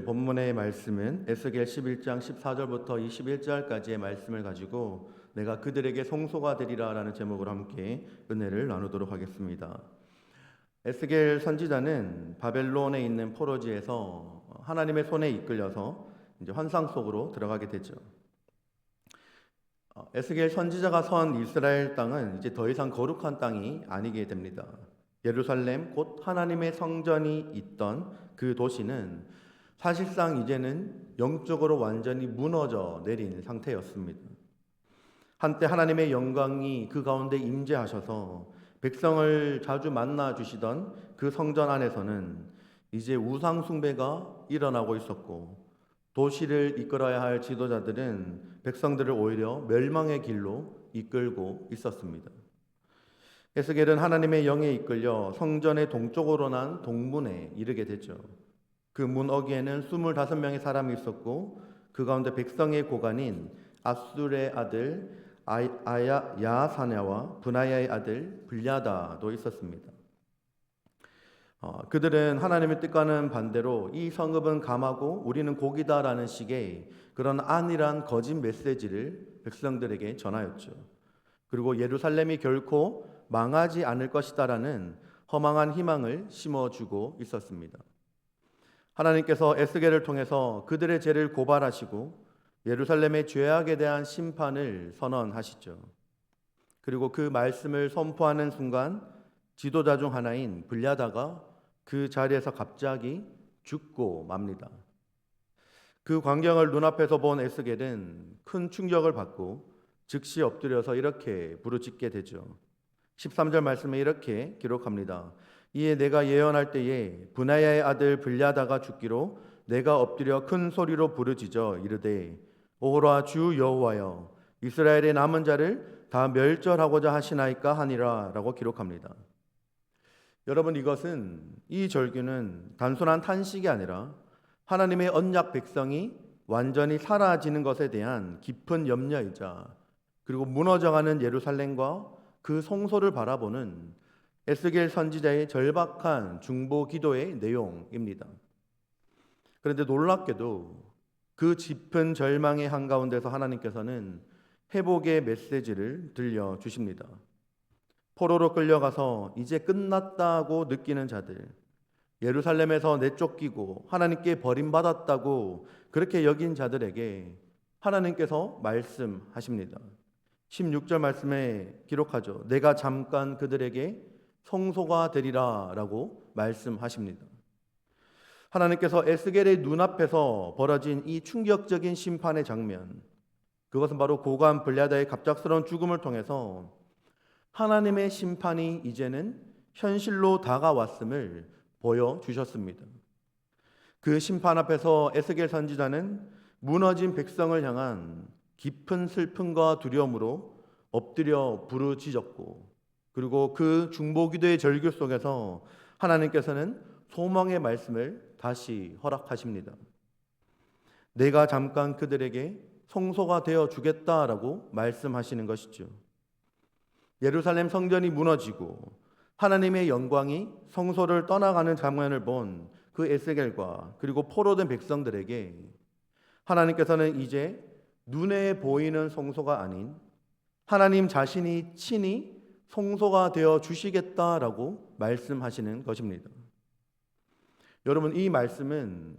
본문의 말씀은 에스겔 11장 14절부터 21절까지의 말씀을 가지고 내가 그들에게 성소가 되리라 라는 제목으로 함께 은혜를 나누도록 하겠습니다. 에스겔 선지자는 바벨론에 있는 포로지에서 하나님의 손에 이끌려서 이제 환상 속으로 들어가게 되죠. 에스겔 선지자가 선 이스라엘 땅은 이제 더 이상 거룩한 땅이 아니게 됩니다. 예루살렘 곧 하나님의 성전이 있던 그 도시는 사실상 이제는 영적으로 완전히 무너져 내린 상태였습니다. 한때 하나님의 영광이 그 가운데 임재하셔서 백성을 자주 만나 주시던 그 성전 안에서는 이제 우상 숭배가 일어나고 있었고, 도시를 이끌어야 할 지도자들은 백성들을 오히려 멸망의 길로 이끌고 있었습니다. 에스겔은 하나님의 영에 이끌려 성전의 동쪽으로 난 동문에 이르게 되죠. 그 문 어귀에는 25명의 사람이 있었고, 그 가운데 백성의 고관인 아술의 아들 야사냐와 브나야의 아들 블야다도 있었습니다. 그들은 하나님의 뜻과는 반대로 이 성읍은 감하고 우리는 고기다라는 식의 그런 안일한 거짓 메시지를 백성들에게 전하였죠. 그리고 예루살렘이 결코 망하지 않을 것이다라는 허망한 희망을 심어주고 있었습니다. 하나님께서 에스겔을 통해서 그들의 죄를 고발하시고 예루살렘의 죄악에 대한 심판을 선언하시죠. 그리고 그 말씀을 선포하는 순간 지도자 중 하나인 블야다가 그 자리에서 갑자기 죽고 맙니다. 그 광경을 눈앞에서 본 에스겔은 큰 충격을 받고 즉시 엎드려서 이렇게 부르짖게 되죠. 13절 말씀에 이렇게 기록합니다. 이에 내가 예언할 때에 브나야의 아들 블야다가 죽기로 내가 엎드려 큰 소리로 부르짖어 이르되 오호라 주 여호와여 이스라엘의 남은 자를 다 멸절하고자 하시나이까 하니라 라고 기록합니다. 여러분, 이 절규는 단순한 탄식이 아니라 하나님의 언약 백성이 완전히 사라지는 것에 대한 깊은 염려이자, 그리고 무너져가는 예루살렘과 그 성소를 바라보는 에스겔 선지자의 절박한 중보 기도의 내용입니다. 그런데 놀랍게도 그 짙은 절망의 한가운데서 하나님께서는 회복의 메시지를 들려주십니다. 포로로 끌려가서 이제 끝났다고 느끼는 자들, 예루살렘에서 내쫓기고 하나님께 버림받았다고 그렇게 여긴 자들에게 하나님께서 말씀하십니다. 16절 말씀에 기록하죠. 내가 잠깐 그들에게 성소가 되리라 라고 말씀하십니다. 하나님께서 에스겔의 눈앞에서 벌어진 이 충격적인 심판의 장면, 그것은 바로 고관 블야다의 갑작스러운 죽음을 통해서 하나님의 심판이 이제는 현실로 다가왔음을 보여주셨습니다. 그 심판 앞에서 에스겔 선지자는 무너진 백성을 향한 깊은 슬픔과 두려움으로 엎드려 부르짖었고, 그리고 그 중보기도의 절규 속에서 하나님께서는 소망의 말씀을 다시 허락하십니다. 내가 잠깐 그들에게 성소가 되어 주겠다라고 말씀하시는 것이죠. 예루살렘 성전이 무너지고 하나님의 영광이 성소를 떠나가는 장면을 본 그 에스겔과 그리고 포로된 백성들에게 하나님께서는 이제 눈에 보이는 성소가 아닌 하나님 자신이 친히 성소가 되어 주시겠다라고 말씀하시는 것입니다. 여러분, 이 말씀은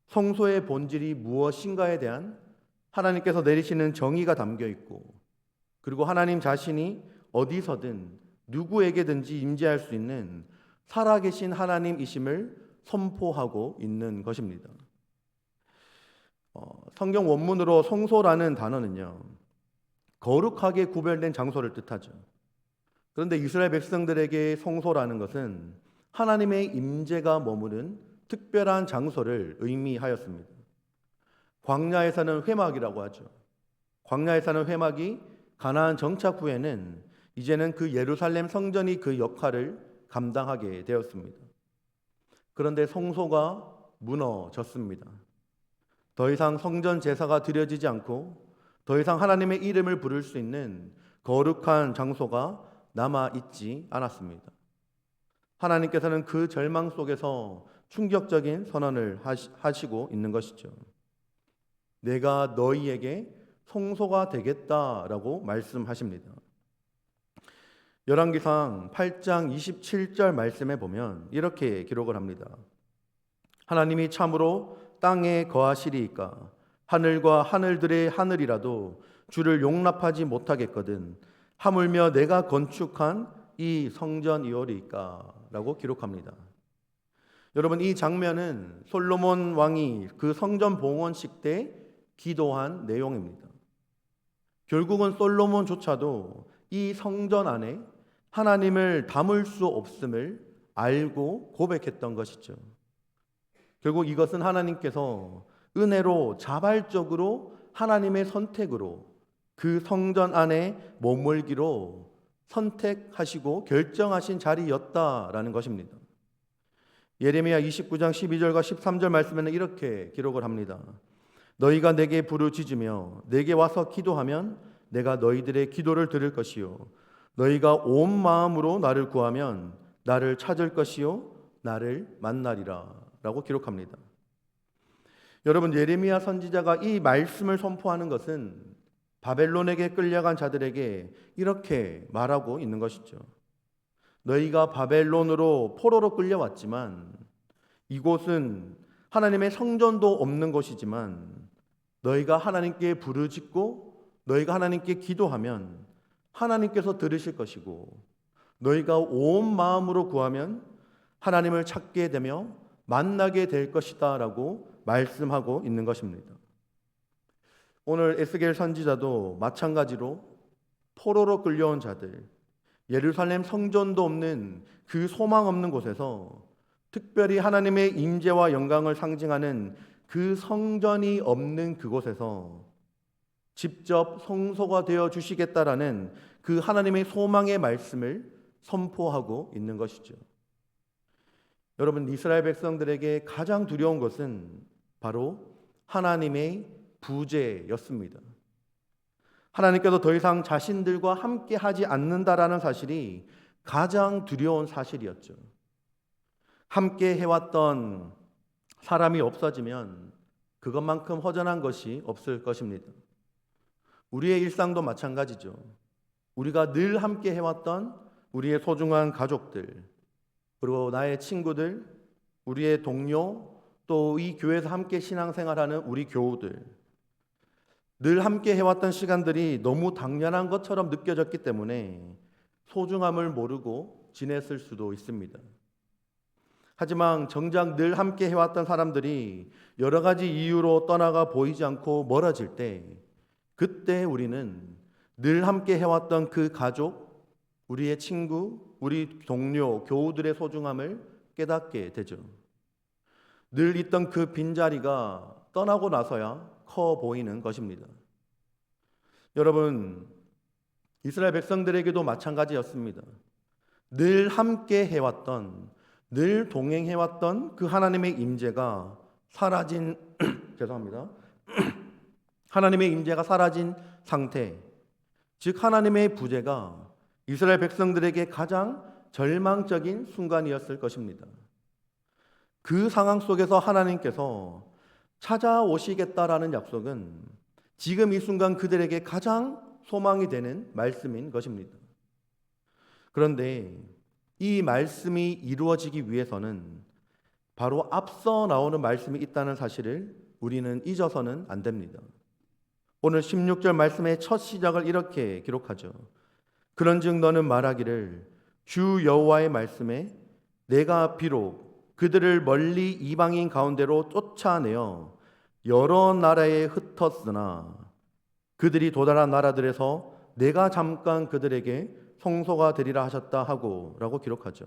성소의 본질이 무엇인가에 대한 하나님께서 내리시는 정의가 담겨 있고, 그리고 하나님 자신이 어디서든 누구에게든지 임재할 수 있는 살아계신 하나님이심을 선포하고 있는 것입니다. 성경 원문으로 성소라는 단어는요, 거룩하게 구별된 장소를 뜻하죠. 그런데 이스라엘 백성들에게 성소라는 것은 하나님의 임재가 머무는 특별한 장소를 의미하였습니다. 광야에서는 회막이라고 하죠. 광야에서는 회막이 가나안 정착 후에는 이제는 그 예루살렘 성전이 그 역할을 감당하게 되었습니다. 그런데 성소가 무너졌습니다. 더 이상 성전 제사가 드려지지 않고 더 이상 하나님의 이름을 부를 수 있는 거룩한 장소가 남아 있지 않았습니다. 하나님께서는 그 절망 속에서 충격적인 선언을 하시고 있는 것이죠. 내가 너희에게 성소가 되겠다라고 말씀하십니다. 열왕기상 8장 27절 말씀에 보면 이렇게 기록을 합니다. 하나님이 참으로 땅에 거하시리이까 하늘과 하늘들의 하늘이라도 주를 용납하지 못하겠거든 하물며 내가 건축한 이 성전이오리이까 라고 기록합니다. 여러분, 이 장면은 솔로몬 왕이 그 성전 봉헌식 때 기도한 내용입니다. 결국은 솔로몬조차도 이 성전 안에 하나님을 담을 수 없음을 알고 고백했던 것이죠. 결국 이것은 하나님께서 은혜로 자발적으로 하나님의 선택으로 그 성전 안에 머물기로 선택하시고 결정하신 자리였다라는 것입니다. 예레미야 29장 12절과 13절 말씀에는 이렇게 기록을 합니다. 너희가 내게 부르짖으며 내게 와서 기도하면 내가 너희들의 기도를 들을 것이요 너희가 온 마음으로 나를 구하면 나를 찾을 것이요 나를 만나리라 라고 기록합니다. 여러분, 예레미야 선지자가 이 말씀을 선포하는 것은 바벨론에게 끌려간 자들에게 이렇게 말하고 있는 것이죠. 너희가 바벨론으로 포로로 끌려왔지만 이곳은 하나님의 성전도 없는 곳이지만 너희가 하나님께 부르짖고 너희가 하나님께 기도하면 하나님께서 들으실 것이고 너희가 온 마음으로 구하면 하나님을 찾게 되며 만나게 될 것이다 라고 말씀하고 있는 것입니다. 오늘 에스겔 선지자도 마찬가지로 포로로 끌려온 자들, 예루살렘 성전도 없는 그 소망 없는 곳에서 특별히 하나님의 임재와 영광을 상징하는 그 성전이 없는 그곳에서 직접 성소가 되어 주시겠다라는 그 하나님의 소망의 말씀을 선포하고 있는 것이죠. 여러분, 이스라엘 백성들에게 가장 두려운 것은 바로 하나님의 부재였습니다. 하나님께서 더 이상 자신들과 함께 하지 않는다라는 사실이 가장 두려운 사실이었죠. 함께 해왔던 사람이 없어지면 그것만큼 허전한 것이 없을 것입니다. 우리의 일상도 마찬가지죠. 우리가 늘 함께 해왔던 우리의 소중한 가족들, 그리고 나의 친구들, 우리의 동료, 또 이 교회에서 함께 신앙생활하는 우리 교우들, 늘 함께 해왔던 시간들이 너무 당연한 것처럼 느껴졌기 때문에 소중함을 모르고 지냈을 수도 있습니다. 하지만 정작 늘 함께 해왔던 사람들이 여러 가지 이유로 떠나가 보이지 않고 멀어질 때 그때 우리는 늘 함께 해왔던 그 가족, 우리의 친구, 우리 동료, 교우들의 소중함을 깨닫게 되죠. 늘 있던 그 빈자리가 떠나고 나서야 커 보이는 것입니다. 여러분, 이스라엘 백성들에게도 마찬가지였습니다. 늘 함께 해왔던, 늘 동행해왔던 그 하나님의 임재가 사라진 죄송합니다. 하나님의 임재가 사라진 상태, 즉 하나님의 부재가 이스라엘 백성들에게 가장 절망적인 순간이었을 것입니다. 그 상황 속에서 하나님께서 찾아오시겠다라는 약속은 지금 이 순간 그들에게 가장 소망이 되는 말씀인 것입니다. 그런데 이 말씀이 이루어지기 위해서는 바로 앞서 나오는 말씀이 있다는 사실을 우리는 잊어서는 안 됩니다. 오늘 16절 말씀의 첫 시작을 이렇게 기록하죠. 그런즉 너는 말하기를 주 여호와의 말씀에 내가 비록 그들을 멀리 이방인 가운데로 쫓아내어 여러 나라에 흩었으나 그들이 도달한 나라들에서 내가 잠깐 그들에게 성소가 되리라 하셨다 하고 라고 기록하죠.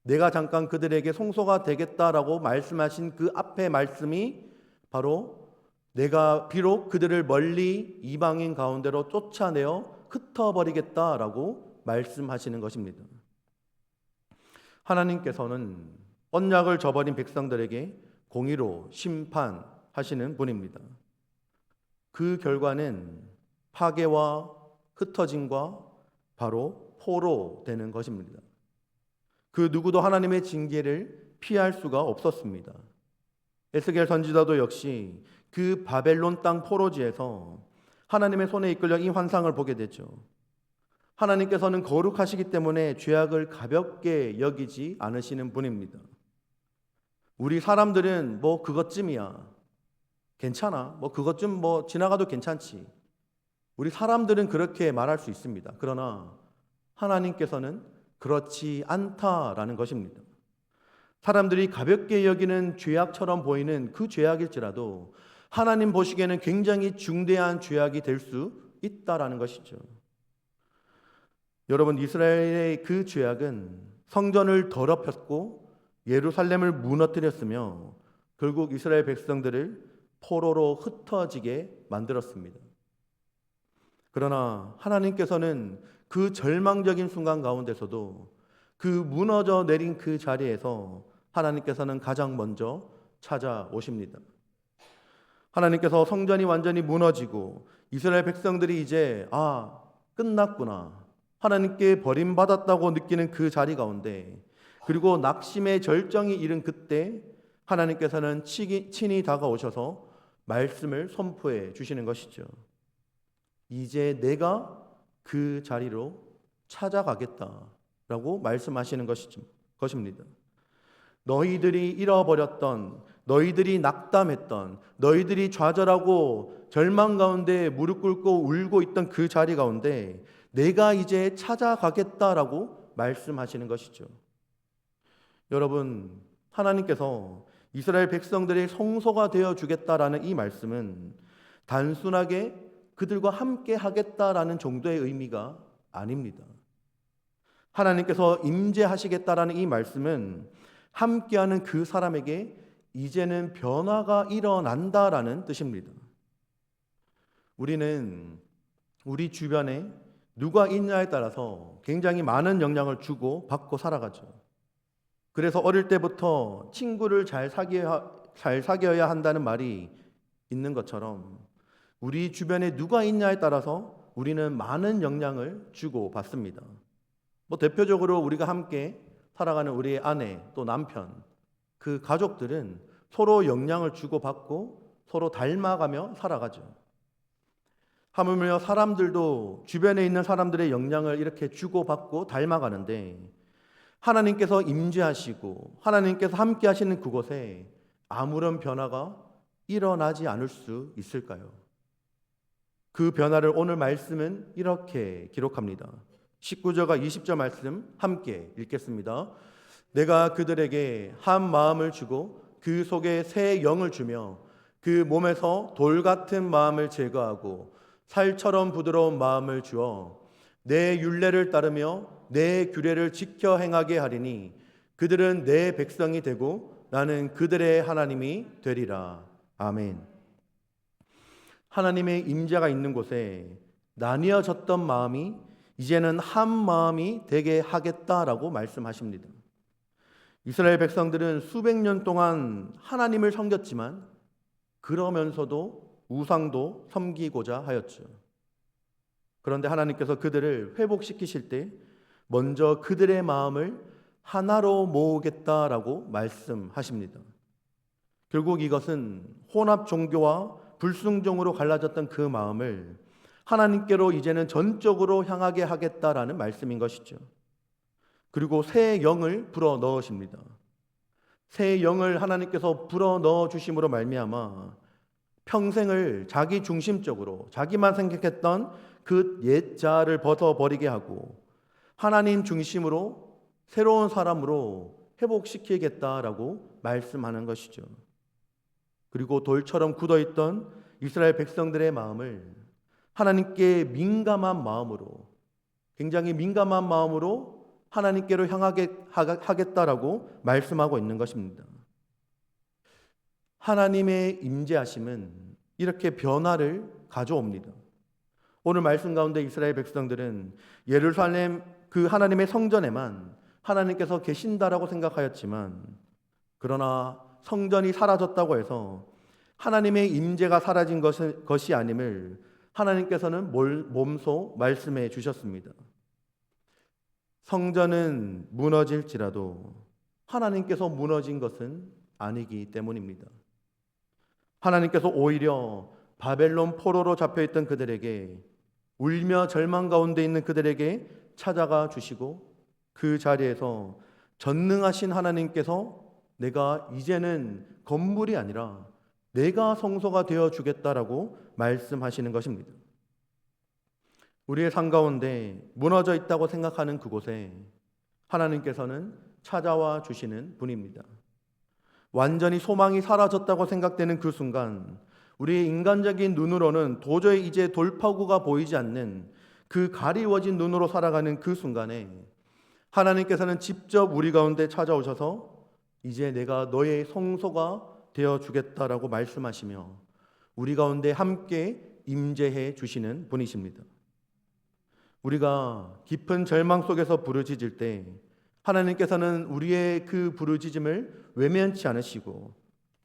내가 잠깐 그들에게 성소가 되겠다라고 말씀하신 그 앞에 말씀이 바로 내가 비록 그들을 멀리 이방인 가운데로 쫓아내어 흩어버리겠다라고 말씀하시는 것입니다. 하나님께서는 언약을 저버린 백성들에게 공의로 심판하시는 분입니다. 그 결과는 파괴와 흩어짐과 바로 포로 되는 것입니다. 그 누구도 하나님의 징계를 피할 수가 없었습니다. 에스겔 선지자도 역시 그 바벨론 땅 포로지에서 하나님의 손에 이끌려 이 환상을 보게 되죠. 하나님께서는 거룩하시기 때문에 죄악을 가볍게 여기지 않으시는 분입니다. 우리 사람들은 뭐 그것쯤이야, 괜찮아, 뭐 그것쯤 뭐 지나가도 괜찮지. 우리 사람들은 그렇게 말할 수 있습니다. 그러나 하나님께서는 그렇지 않다라는 것입니다. 사람들이 가볍게 여기는 죄악처럼 보이는 그 죄악일지라도 하나님 보시기에는 굉장히 중대한 죄악이 될 수 있다라는 것이죠. 여러분, 이스라엘의 그 죄악은 성전을 더럽혔고 예루살렘을 무너뜨렸으며 결국 이스라엘 백성들을 포로로 흩어지게 만들었습니다. 그러나 하나님께서는 그 절망적인 순간 가운데서도 그 무너져 내린 그 자리에서 하나님께서는 가장 먼저 찾아오십니다. 하나님께서 성전이 완전히 무너지고 이스라엘 백성들이 이제 끝났구나, 하나님께 버림받았다고 느끼는 그 자리 가운데, 그리고 낙심의 절정이 이른 그때 하나님께서는 친히 다가오셔서 말씀을 선포해 주시는 것이죠. 이제 내가 그 자리로 찾아가겠다라고 말씀하시는 것입니다. 너희들이 잃어버렸던, 너희들이 낙담했던, 너희들이 좌절하고 절망 가운데 무릎 꿇고 울고 있던 그 자리 가운데 내가 이제 찾아가겠다라고 말씀하시는 것이죠. 여러분, 하나님께서 이스라엘 백성들의 성소가 되어 주겠다라는 이 말씀은 단순하게 그들과 함께 하겠다라는 정도의 의미가 아닙니다. 하나님께서 임재하시겠다라는 이 말씀은 함께하는 그 사람에게 이제는 변화가 일어난다라는 뜻입니다. 우리는 우리 주변에 누가 있냐에 따라서 굉장히 많은 영향을 주고 받고 살아가죠. 그래서 어릴 때부터 친구를 잘 사귀어야 한다는 말이 있는 것처럼 우리 주변에 누가 있냐에 따라서 우리는 많은 영향을 주고 받습니다. 대표적으로 우리가 함께 살아가는 우리의 아내 또 남편, 그 가족들은 서로 영향을 주고받고 서로 닮아가며 살아가죠. 하물며 사람들도 주변에 있는 사람들의 영향을 이렇게 주고받고 닮아가는데, 하나님께서 임재하시고 하나님께서 함께 하시는 그곳에 아무런 변화가 일어나지 않을 수 있을까요? 그 변화를 오늘 말씀은 이렇게 기록합니다. 19절과 20절 말씀 함께 읽겠습니다. 내가 그들에게 한 마음을 주고 그 속에 새 영을 주며 그 몸에서 돌 같은 마음을 제거하고 살처럼 부드러운 마음을 주어 내 율례를 따르며 내 규례를 지켜 행하게 하리니 그들은 내 백성이 되고 나는 그들의 하나님이 되리라. 아멘. 하나님의 임재가 있는 곳에 나뉘어졌던 마음이 이제는 한 마음이 되게 하겠다라고 말씀하십니다. 이스라엘 백성들은 수백 년 동안 하나님을 섬겼지만 그러면서도 우상도 섬기고자 하였죠. 그런데 하나님께서 그들을 회복시키실 때 먼저 그들의 마음을 하나로 모으겠다라고 말씀하십니다. 결국 이것은 혼합 종교와 불순종으로 갈라졌던 그 마음을 하나님께로 이제는 전적으로 향하게 하겠다라는 말씀인 것이죠. 그리고 새 영을 불어 넣으십니다. 새 영을 하나님께서 불어 넣어 주심으로 말미암아 평생을 자기 중심적으로 자기만 생각했던 그 옛 자아를 벗어버리게 하고 하나님 중심으로 새로운 사람으로 회복시키겠다라고 말씀하는 것이죠. 그리고 돌처럼 굳어있던 이스라엘 백성들의 마음을 하나님께 민감한 마음으로, 굉장히 민감한 마음으로 하나님께로 향하게 하겠다라고 말씀하고 있는 것입니다. 하나님의 임재하심은 이렇게 변화를 가져옵니다. 오늘 말씀 가운데 이스라엘 백성들은 예루살렘 그 하나님의 성전에만 하나님께서 계신다라고 생각하였지만, 그러나 성전이 사라졌다고 해서 하나님의 임재가 사라진 것이 아님을 하나님께서는 몸소 말씀해 주셨습니다. 성전은 무너질지라도 하나님께서 무너진 것은 아니기 때문입니다. 하나님께서 오히려 바벨론 포로로 잡혀있던 그들에게, 울며 절망 가운데 있는 그들에게 찾아가 주시고, 그 자리에서 전능하신 하나님께서 내가 이제는 건물이 아니라 내가 성소가 되어 주겠다라고 말씀하시는 것입니다. 우리의 삶 가운데 무너져 있다고 생각하는 그곳에 하나님께서는 찾아와 주시는 분입니다. 완전히 소망이 사라졌다고 생각되는 그 순간, 우리의 인간적인 눈으로는 도저히 이제 돌파구가 보이지 않는 그 가리워진 눈으로 살아가는 그 순간에 하나님께서는 직접 우리 가운데 찾아오셔서 이제 내가 너의 성소가 되어 주겠다라고 말씀하시며 우리 가운데 함께 임재해 주시는 분이십니다. 우리가 깊은 절망 속에서 부르짖을 때 하나님께서는 우리의 그 부르짖음을 외면치 않으시고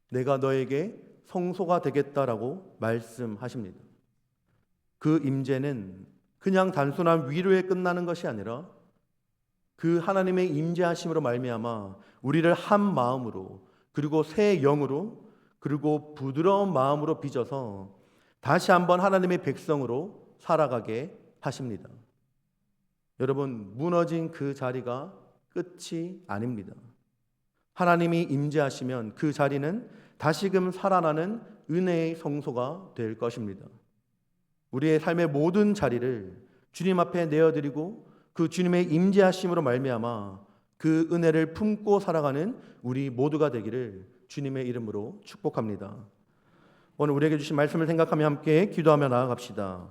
내가 너에게 성소가 되겠다라고 말씀하십니다. 그 임재는 그냥 단순한 위로에 끝나는 것이 아니라 그 하나님의 임재하심으로 말미암아 우리를 한 마음으로, 그리고 새 영으로, 그리고 부드러운 마음으로 빚어서 다시 한번 하나님의 백성으로 살아가게 하십니다. 여러분, 무너진 그 자리가 끝이 아닙니다. 하나님이 임재하시면 그 자리는 다시금 살아나는 은혜의 성소가 될 것입니다. 우리의 삶의 모든 자리를 주님 앞에 내어드리고 그 주님의 임재하심으로 말미암아 그 은혜를 품고 살아가는 우리 모두가 되기를 주님의 이름으로 축복합니다. 오늘 우리에게 주신 말씀을 생각하며 함께 기도하며 나아갑시다.